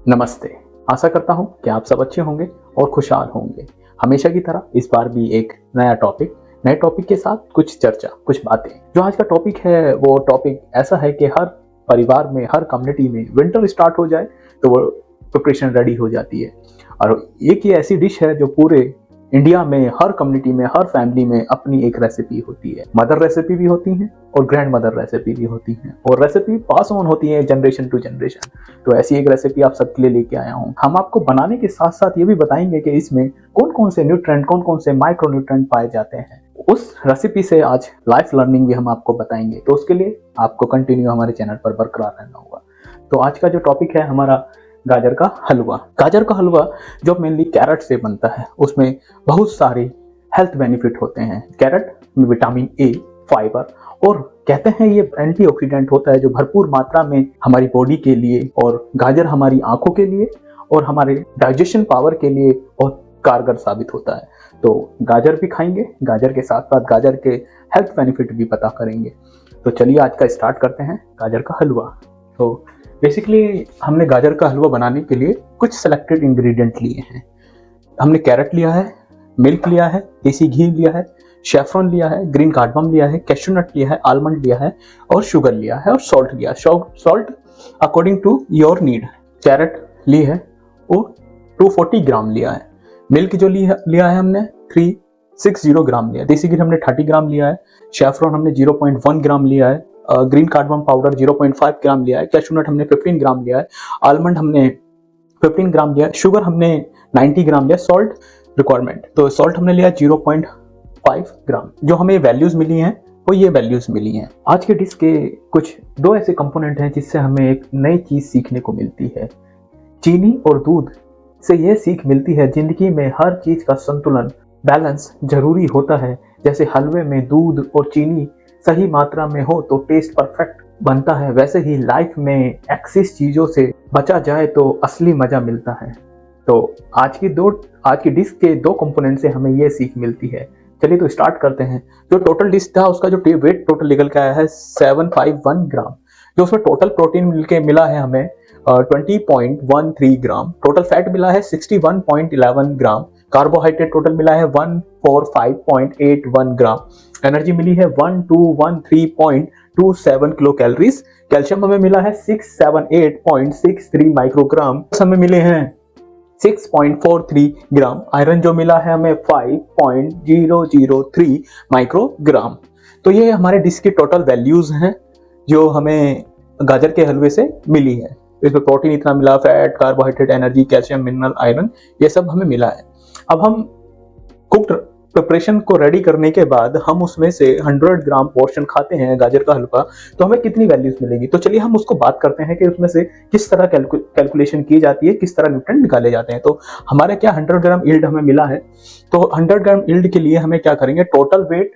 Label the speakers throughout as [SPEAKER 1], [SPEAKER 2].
[SPEAKER 1] नमस्ते। आशा करता हूँ कि आप सब अच्छे होंगे और खुशहाल होंगे। हमेशा की तरह इस बार भी एक नए टॉपिक के साथ कुछ चर्चा, कुछ बातें। जो आज का टॉपिक है वो टॉपिक ऐसा है कि हर परिवार में, हर कम्युनिटी में विंटर स्टार्ट हो जाए तो वो प्रिपरेशन रेडी हो जाती है। और एक ये ऐसी डिश है जो पूरे इंडिया में हर कम्युनिटी में, हर फैमिली में अपनी एक रेसिपी होती है। मदर रेसिपी भी होती है और ग्रैंड मदर रेसिपी भी होती है, और रेसिपी पास ऑन होती है जनरेशन टू जनरेशन। तो ऐसी एक रेसिपी आप सबके लिए लेके आया हूँ। हम आपको बनाने के साथ साथ ये भी बताएंगे कि इसमें कौन कौन से न्यूट्रेंट, कौन कौन से माइक्रो न्यूट्रेंट पाए जाते हैं। उस रेसिपी से आज लाइफ लर्निंग भी हम आपको बताएंगे, तो उसके लिए आपको कंटिन्यू हमारे चैनल पर बरकरार रहना होगा। तो आज का जो टॉपिक है हमारा गाजर का हलवा। गाजर का हलवा जो मेनली कैरेट से बनता है, उसमें बहुत सारे हेल्थ बेनिफिट होते हैं। कैरेट में विटामिन ए, फाइबर, और कहते हैं ये एंटीऑक्सीडेंट होता है जो भरपूर मात्रा में हमारी बॉडी के लिए, और गाजर हमारी आंखों के लिए और हमारे डाइजेशन पावर के लिए बहुत कारगर साबित होता है। तो गाजर भी खाएंगे, गाजर के साथ साथ गाजर के हेल्थ बेनिफिट भी पता करेंगे। तो चलिए आज का स्टार्ट करते हैं, गाजर का हलवा। तो बेसिकली हमने गाजर का हलवा बनाने के लिए कुछ सेलेक्टेड इंग्रेडिएंट लिए हैं। हमने कैरेट लिया है, मिल्क लिया है, देसी घी लिया है, शेफ्रॉन लिया है, ग्रीन कार्डमम लिया है, कैश्यू नट लिया है, आलमंड लिया है, और शुगर लिया है, और सॉल्ट लिया है। Salt according to your need. Carrot ली है वो 240 ग्राम लिया है। मिल्क जो लिया है हमने 360 ग्राम लिया है। देसी घी हमने 30 ग्राम लिया है। शेफ्रॉन हमने 0.1 ग्राम लिया है। ग्रीन कार्डमम पाउडर 0.5 ग्राम लिया है। कैश्यू नट हमने 15 ग्राम लिया है। आलमंड हमने 15 ग्राम लिया है। शुगर हमने 90 ग्राम लिया। सॉल्ट रिक्वायरमेंट, तो सॉल्ट हमने लिया 0.5 ग्राम। जो हमें वैल्यूज मिली हैं वो ये वैल्यूज मिली हैं। आज के डिश के कुछ दो ऐसे कंपोनेंट हैं जिससे हमें एक नई चीज सीखने को मिलती है। चीनी और दूध से यह सीख मिलती है जिंदगी में हर चीज का संतुलन, बैलेंस जरूरी होता है। जैसे हलवे में दूध और चीनी सही मात्रा में हो तो टेस्ट परफेक्ट बनता है, वैसे ही लाइफ में एक्सेस चीजों से बचा जाए तो असली मजा मिलता है। तो आज की डिश के दो कंपोनेंट से हमें ये सीख मिलती है। चलिए तो स्टार्ट करते हैं। जो टोटल डिश था उसका जो वेट टोटल निकल के आया है 751 ग्राम। जो उसमें टोटल प्रोटीन मिलके मिला है हमें 20.13 ग्राम। टोटल फैट मिला है 61.11 ग्राम। कार्बोहाइड्रेट टोटल मिला है 145.81 ग्राम। एनर्जी मिली है 1213.27 किलो कैलोरीज। कैल्शियम हमें मिला है 678.63 माइक्रोग्राम। हमें मिले हैं 6.43 ग्राम। आयरन जो मिला है हमें 5.003 माइक्रोग्राम। तो ये हमारे डिश की टोटल वैल्यूज हैं जो हमें गाजर के हलवे से मिली है। इसमें प्रोटीन इतना मिला, fat, carbohydrate, energy, calcium, mineral, iron, ये सब हमें मिला है। अब हम कुक्ड प्रिपरेशन को रेडी करने के बाद हम उसमें से 100 ग्राम पोर्शन खाते हैं गाजर का हलवा, तो हमें कितनी वैल्यूज मिलेगी। तो चलिए हम उसको बात करते हैं कि उसमें से किस तरह कैलकुलेशन की जाती है, किस तरह न्यूट्रेंट निकाले जाते हैं। तो हमारे क्या 100 ग्राम यील्ड हमें मिला है। तो 100 ग्राम यील्ड के लिए हमें क्या करेंगे, total weight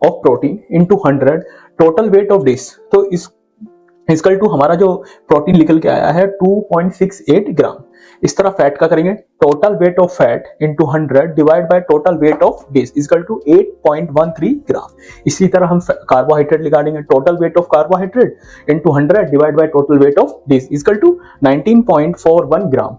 [SPEAKER 1] of protein into 100 total weight of dish. तो इसकल टू हमारा जो प्रोटीन निकल के आया है 2.68 ग्राम। इस तरह फैट का करेंगे, total weight of fat into 100 divide by total weight of dish equal to 8.13 gram. इसी तरह हम कार्बोहाइड्रेट निकालेंगे, total weight of carbohydrate into 100 divide by total weight of dish equal to 19.41 gram.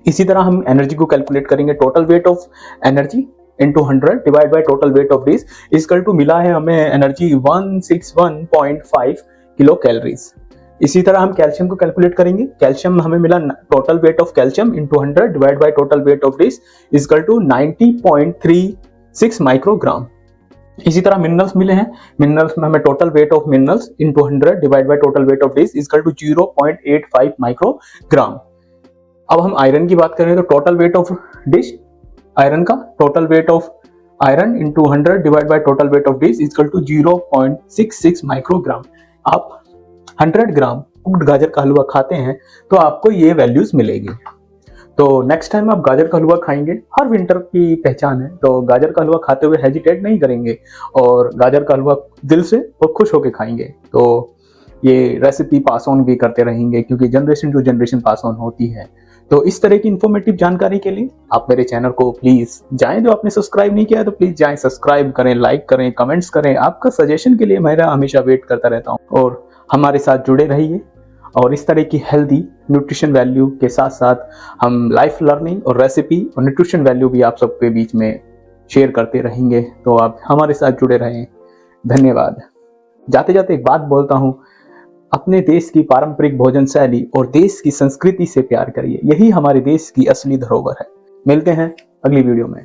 [SPEAKER 1] इसी तरह हम एनर्जी को कैलकुलेट करेंगे, total weight of energy into 100 divide by total weight of dish equal to मिला है हमें एनर्जी 161.5 किलो कैलोरीज। इसी तरह हम कैल्शियम को कैलकुलेट करेंगे। कैल्शियम हमें मिला total weight of calcium into 100 divide by total weight of dish equal to 90.36 microgram. इसी तरह मिनरल्स मिले हैं। मिनरल्स में हमें total weight of minerals into 100 divide by total weight of dish equal to 0.85 microgram. अब हम आयरन की बात करें तो total weight of dish iron का total weight of iron into 100 divide by total weight of dish equal to 0.66 microgram. आप 100 ग्राम cooked गाजर का हलवा खाते हैं तो आपको ये वैल्यूज मिलेगी। तो नेक्स्ट टाइम आप गाजर का हलवा खाएंगे, हर विंटर की पहचान है, तो गाजर का हलवा खाते हुए हेजिटेट नहीं करेंगे और गाजर का हलवा दिल से और खुश होकर खाएंगे। तो ये रेसिपी पास ऑन भी करते रहेंगे क्योंकि generation to generation pass on होती है। तो इस तरह की इंफॉर्मेटिव जानकारी के लिए आप मेरे चैनल को प्लीज जाएं, जो आपने सब्सक्राइब नहीं किया है तो प्लीज जाएं, सब्सक्राइब करें, लाइक करें, कमेंट्स करें। आपका सजेशन के लिए मैं हमेशा वेट करता रहता हूं और हमारे साथ जुड़े रहिए और इस तरह की हेल्दी न्यूट्रिशन वैल्यू के साथ साथ हम लाइफ लर्निंग और रेसिपी और न्यूट्रिशन वैल्यू भी आप सबके बीच में शेयर करते रहेंगे। तो आप हमारे साथ जुड़े रहें। धन्यवाद। जाते जाते एक बात बोलता हूँ, अपने देश की पारंपरिक भोजन शैली और देश की संस्कृति से प्यार करिए। यही हमारे देश की असली धरोहर है। मिलते हैं अगली वीडियो में।